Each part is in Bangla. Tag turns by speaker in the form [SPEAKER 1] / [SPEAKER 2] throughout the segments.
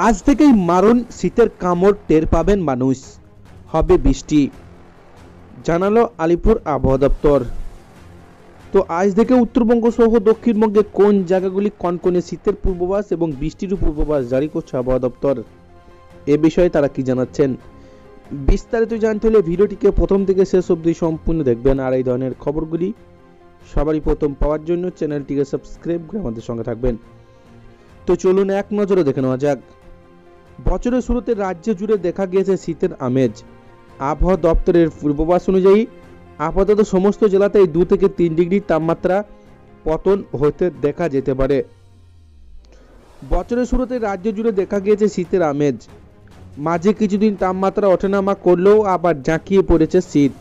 [SPEAKER 1] আজ থেকেই মারুন শীতের কামড় টের পাবেন মানুষ, হবে বৃষ্টি, জানালো আলিপুর আবহাওয়া দপ্তর। তো আজ থেকে উত্তরবঙ্গ সহ দক্ষিণবঙ্গে কোন জায়গাগুলি কনকনে শীতের পূর্বাভাস এবং বৃষ্টির পূর্বাভাস জারি করছে আবহাওয়া দপ্তর, এ বিষয়ে তারা কি জানাচ্ছেন বিস্তারিত জানতে হলে ভিডিওটিকে প্রথম থেকে শেষ অবধি সম্পূর্ণ দেখবেন। আর এই ধরনের খবরগুলি সবারই প্রথম পাওয়ার জন্য চ্যানেলটিকে সাবস্ক্রাইব করে আমাদের সঙ্গে থাকবেন। তো চলুন এক নজরে দেখে নেওয়া যাক। বছরের শুরুতে রাজ্য জুড়ে দেখা গিয়েছে শীতের আমেজ। আবহাওয়া দপ্তরের পূর্বাভাস অনুযায়ী আপাতত সমস্ত জেলাতেই 2 থেকে 3 ডিগ্রি তাপমাত্রা পতন হতে দেখা যেতে পারে। বছরের শুরুতে রাজ্য জুড়ে দেখা গিয়েছে শীতের আমেজ। মাঝে কিছুদিন তাপমাত্রা ওঠানামা করলেও আবার ঝাঁকিয়ে পড়েছে শীত।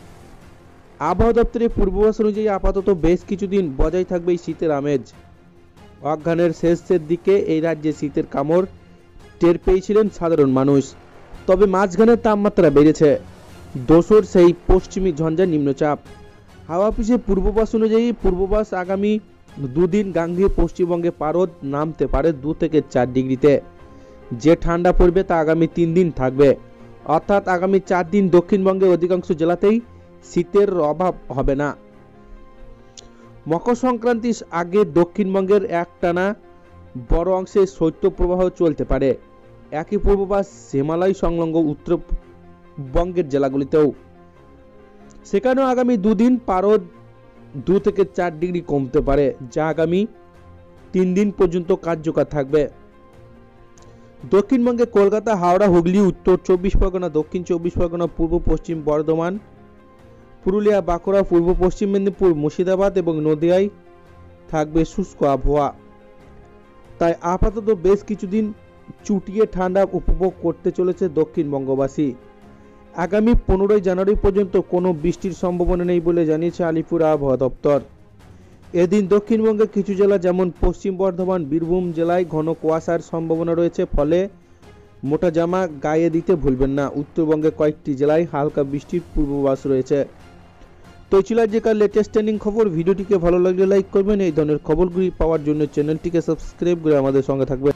[SPEAKER 1] আবহাওয়া দপ্তরের পূর্বাভাস অনুযায়ী আপাতত বেশ কিছুদিন বজায় থাকবে এই শীতের আমেজ। অজ্ঞানের শেষের দিকে এই রাজ্যে শীতের কামড় টের পেয়েছিলেন সাধারণ মানুষ, তবে মাঝখানে তাপমাত্রা বেড়েছে। দোসর সেই পশ্চিমী ঝঞ্ঝা নিম্নচাপ। হাওয়া অফিসের পূর্বাভাস অনুযায়ী পূর্বাভাস আগামী 2 দিন গাঙ্গেয় পশ্চিমবঙ্গে পারদ নামতে পারে 2 থেকে 4 ডিগ্রিতে। যে ঠান্ডা পড়বে তা আগামী 3 দিন থাকবে, অর্থাৎ আগামী 4 দিন দক্ষিণবঙ্গের অধিকাংশ জেলাতেই শীতের অভাব হবে না। মকর সংক্রান্তির আগে দক্ষিণবঙ্গের একটানা বড় অংশে শৈত্যপ্রবাহ চলতে পারে। একই পূর্বাভাস হিমালয় সংলগ্ন উত্তরবঙ্গের জেলাগুলিতেও। সেখানেও আগামী 2 দিন পারদ 2 থেকে 4 ডিগ্রি কমতে পারে, যা আগামী 3 দিন পর্যন্ত কার্যকর থাকবে। দক্ষিণবঙ্গে কলকাতা, হাওড়া, হুগলি, উত্তর 24 পরগনা, দক্ষিণ 24 পরগনা, পূর্ব পশ্চিম বর্ধমান, পুরুলিয়া, বাঁকুড়া, পূর্ব পশ্চিম মেদিনীপুর, মুর্শিদাবাদ এবং নদিয়ায় থাকবে শুষ্ক আবহাওয়া। তাই আপাতত বেশ কিছুদিন চুটিয়ে ঠান্ডা উপভোগ করতে চলেছে দক্ষিণবঙ্গবাসী। আগামী 15 জানুয়ারি পর্যন্ত কোনো বৃষ্টির সম্ভাবনা নেই বলে জানিয়েছে আলিপুর আবহাওয়া দপ্তর। এদিন দক্ষিণবঙ্গে কিছু জেলা যেমন পশ্চিম বর্ধমান, বীরভূম জেলায় ঘন কুয়াশার সম্ভাবনা রয়েছে, ফলে মোটা জামা গায়ে দিতে ভুলবেন না। উত্তরবঙ্গে কয়েকটি জেলায় হালকা বৃষ্টির পূর্বাভাস রয়েছে। তো ছিল আজকের লেটেস্ট ট্রেন্ডিং খবর। ভিডিওটিকে ভালো লাগলে লাইক করবেন। এই ধরনের খবরগুলি পাওয়ার জন্য চ্যানেলটিকে সাবস্ক্রাইব করে আমাদের সঙ্গে থাকবেন।